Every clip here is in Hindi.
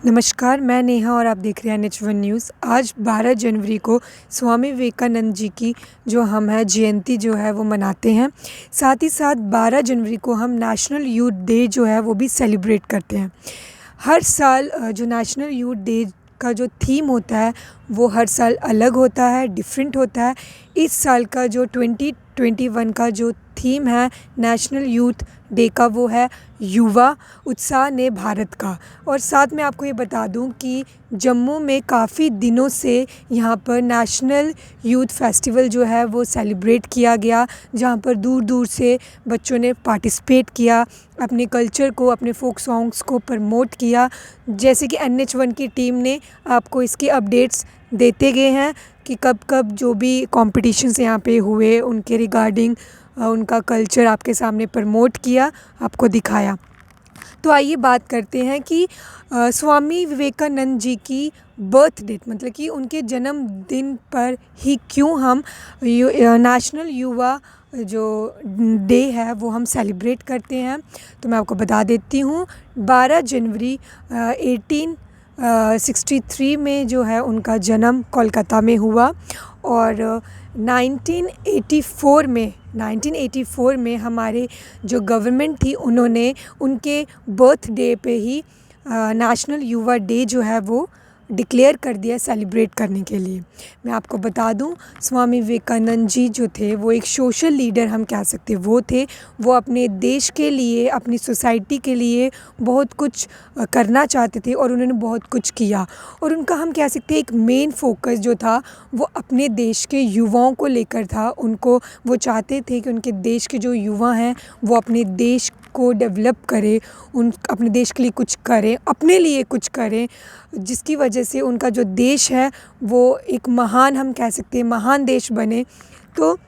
नमस्कार, मैं नेहा और आप देख रहे हैं NH1 न्यूज़। आज 12 जनवरी को स्वामी विवेकानंद जी की जो हम है जयंती जो है वो मनाते हैं। साथ ही साथ 12 जनवरी को हम नेशनल यूथ डे जो है वो भी सेलिब्रेट करते हैं। हर साल जो नेशनल यूथ डे का जो थीम होता है वो हर साल अलग होता है, डिफरेंट होता है। इस साल का जो 2021 का जो थीम है नेशनल यूथ डे का वो है युवा उत्साह ने भारत का। और साथ में आपको ये बता दूं कि जम्मू में काफ़ी दिनों से यहाँ पर नेशनल यूथ फेस्टिवल जो है वो सेलिब्रेट किया गया, जहाँ पर दूर दूर से बच्चों ने पार्टिसिपेट किया, अपने कल्चर को, अपने फोक सॉन्ग्स को प्रमोट किया। जैसे कि NH1 की टीम ने आपको इसकी अपडेट्स देते गए हैं कि कब कब जो भी कॉम्पिटिशन्स यहाँ पे हुए उनके रिगार्डिंग उनका कल्चर आपके सामने प्रमोट किया, आपको दिखाया। तो आइए बात करते हैं कि स्वामी विवेकानंद जी की बर्थ डेट मतलब कि उनके जन्मदिन पर ही क्यों हम नेशनल युवा जो डे है वो हम सेलिब्रेट करते हैं। तो मैं आपको बता देती हूँ 12 जनवरी 1863 में जो है उनका जन्म कोलकाता में हुआ। और 1984 में हमारे जो गवर्नमेंट थी उन्होंने उनके बर्थडे पे ही नेशनल युवा डे जो है वो डिक्लेयर कर दिया सेलिब्रेट करने के लिए। मैं आपको बता दूं स्वामी विवेकानंद जी जो थे वो एक सोशल लीडर हम कह सकते वो थे। वो अपने देश के लिए, अपनी सोसाइटी के लिए बहुत कुछ करना चाहते थे और उन्होंने बहुत कुछ किया। और उनका हम कह सकते हैं एक मेन फोकस जो था वो अपने देश के युवाओं को लेकर था। वो चाहते थे कि उनके देश के जो युवा हैं वो अपने देश को डेवलप करें, अपने देश के लिए कुछ करें, अपने लिए कुछ करें, जिसकी वजह से उनका जो देश है वो एक महान हम कह सकते हैं महान देश बने। तो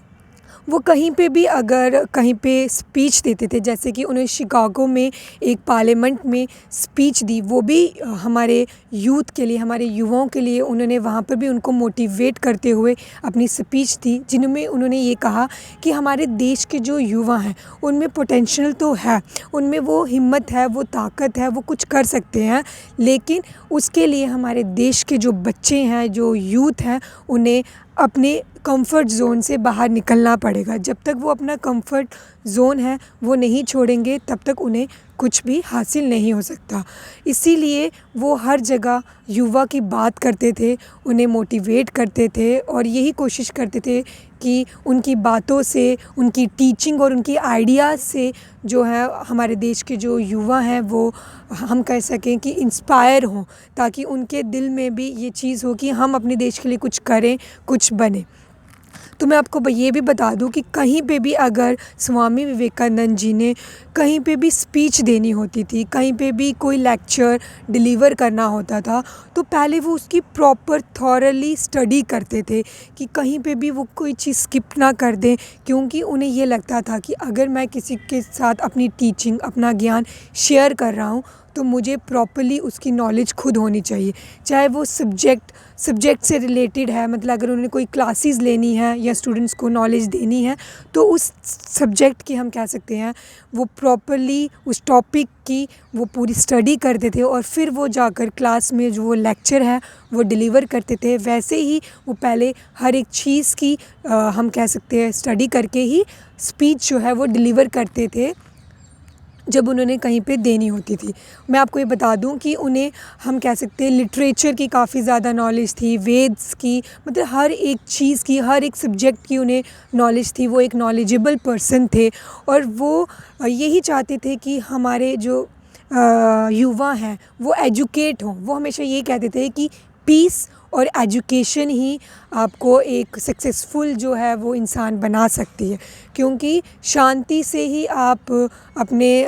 वो कहीं पे भी अगर कहीं पे स्पीच देते थे, जैसे कि उन्हें शिकागो में एक पार्लियामेंट में स्पीच दी, वो भी हमारे यूथ के लिए, हमारे युवाओं के लिए उन्होंने वहाँ पर भी उनको मोटिवेट करते हुए अपनी स्पीच दी, जिनमें उन्होंने ये कहा कि हमारे देश के जो युवा हैं उनमें पोटेंशियल तो है, उनमें वो हिम्मत है, वो ताकत है, वो कुछ कर सकते हैं, लेकिन उसके लिए हमारे देश के जो बच्चे हैं, जो यूथ हैं, उन्हें अपने कंफर्ट ज़ोन से बाहर निकलना पड़ेगा। जब तक वो अपना कंफर्ट ज़ोन है वो नहीं छोड़ेंगे तब तक उन्हें कुछ भी हासिल नहीं हो सकता। इसीलिए वो हर जगह युवा की बात करते थे, उन्हें मोटिवेट करते थे और यही कोशिश करते थे कि उनकी बातों से, उनकी टीचिंग और उनकी आइडियाज़ से जो है हमारे देश के जो युवा हैं वो हम कह सकें कि इंस्पायर हों, ताकि उनके दिल में भी ये चीज़ हो कि हम अपने देश के लिए कुछ करें, कुछ बने। तो मैं आपको ये भी बता दूं कि कहीं पे भी अगर स्वामी विवेकानंद जी ने कहीं पे भी स्पीच देनी होती थी, कहीं पे भी कोई लेक्चर डिलीवर करना होता था, तो पहले वो उसकी प्रॉपर थॉरली स्टडी करते थे कि कहीं पे भी वो कोई चीज़ स्किप ना कर दें, क्योंकि उन्हें ये लगता था कि अगर मैं किसी के साथ अपनी टीचिंग, अपना ज्ञान शेयर कर रहा हूँ तो मुझे प्रॉपर्ली उसकी नॉलेज खुद होनी चाहिए। चाहे वो सब्जेक्ट से रिलेटेड है, मतलब अगर उन्होंने कोई क्लासेस लेनी है या स्टूडेंट्स को नॉलेज देनी है तो उस सब्जेक्ट की हम कह सकते हैं वो प्रॉपर्ली उस टॉपिक की वो पूरी स्टडी करते थे और फिर वो जाकर क्लास में जो वो लेक्चर है वो डिलीवर करते थे। वैसे ही वो पहले हर एक चीज़ की हम कह सकते हैं स्टडी करके ही स्पीच जो है वो डिलीवर करते थे जब उन्होंने कहीं पे देनी होती थी। मैं आपको ये बता दूं कि उन्हें हम कह सकते हैं लिटरेचर की काफ़ी ज़्यादा नॉलेज थी, वेद्स की, मतलब हर एक चीज़ की, हर एक सब्जेक्ट की उन्हें नॉलेज थी। वो एक नॉलेजेबल पर्सन थे और वो यही चाहते थे कि हमारे जो युवा हैं वो एजुकेट हों। वो हमेशा ये कहते थे कि पीस और एजुकेशन ही आपको एक सक्सेसफुल जो है वो इंसान बना सकती है, क्योंकि शांति से ही आप अपने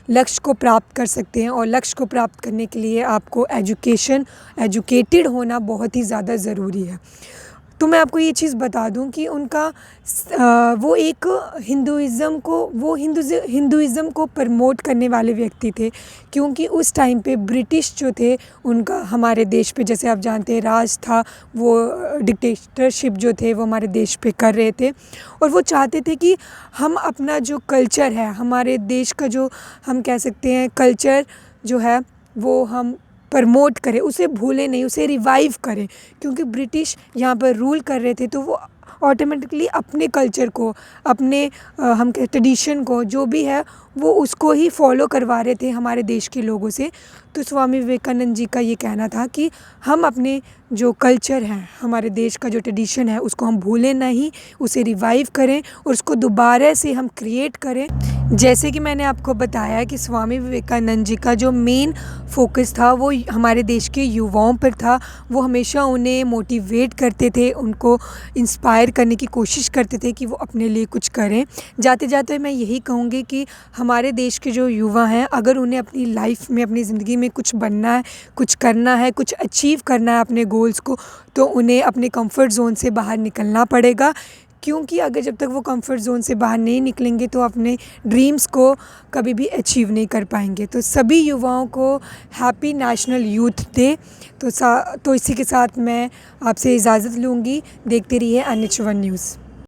लक्ष्य को प्राप्त कर सकते हैं और लक्ष्य को प्राप्त करने के लिए आपको एजुकेटेड होना बहुत ही ज़्यादा ज़रूरी है। तो मैं आपको ये चीज़ बता दूं कि उनका वो एक हिंदुइज़्म को प्रमोट करने वाले व्यक्ति थे, क्योंकि उस टाइम पे ब्रिटिश जो थे उनका हमारे देश पे, जैसे आप जानते हैं, राज था। वो डिक्टेटरशिप जो थे वो हमारे देश पे कर रहे थे और वो चाहते थे कि हम अपना जो कल्चर है, हमारे देश का जो हम कह सकते हैं कल्चर जो है वो हम प्रमोट करें, उसे भूलें नहीं, उसे रिवाइव करें। क्योंकि ब्रिटिश यहाँ पर रूल कर रहे थे तो वो ऑटोमेटिकली अपने कल्चर को, अपने हम कह ट्रेडिशन को जो भी है वो उसको ही फॉलो करवा रहे थे हमारे देश के लोगों से। तो स्वामी विवेकानंद जी का ये कहना था कि हम अपने जो कल्चर है, हमारे देश का जो ट्रेडिशन है उसको हम भूलें नहीं, उसे रिवाइव करें और उसको दोबारा से हम क्रिएट करें। जैसे कि मैंने आपको बताया कि स्वामी विवेकानंद जी का जो मेन फोकस था वो हमारे देश के युवाओं पर था। वो हमेशा उन्हें मोटिवेट करते थे, उनको इंस्पायर करने की कोशिश करते थे कि वो अपने लिए कुछ करें। जाते जाते मैं यही कहूँगी कि हमारे देश के जो युवा हैं, अगर उन्हें अपनी लाइफ में, अपनी ज़िंदगी में कुछ बनना है, कुछ करना है, कुछ अचीव करना है अपने गोल्स को, तो उन्हें अपने कंफर्ट ज़ोन से बाहर निकलना पड़ेगा। क्योंकि अगर जब तक वो कंफर्ट ज़ोन से बाहर नहीं निकलेंगे तो अपने ड्रीम्स को कभी भी अचीव नहीं कर पाएंगे। तो सभी युवाओं को हैप्पी नेशनल यूथ डे। तो इसी के साथ मैं आपसे इजाज़त लूँगी। देखते रहिए NH1 न्यूज़।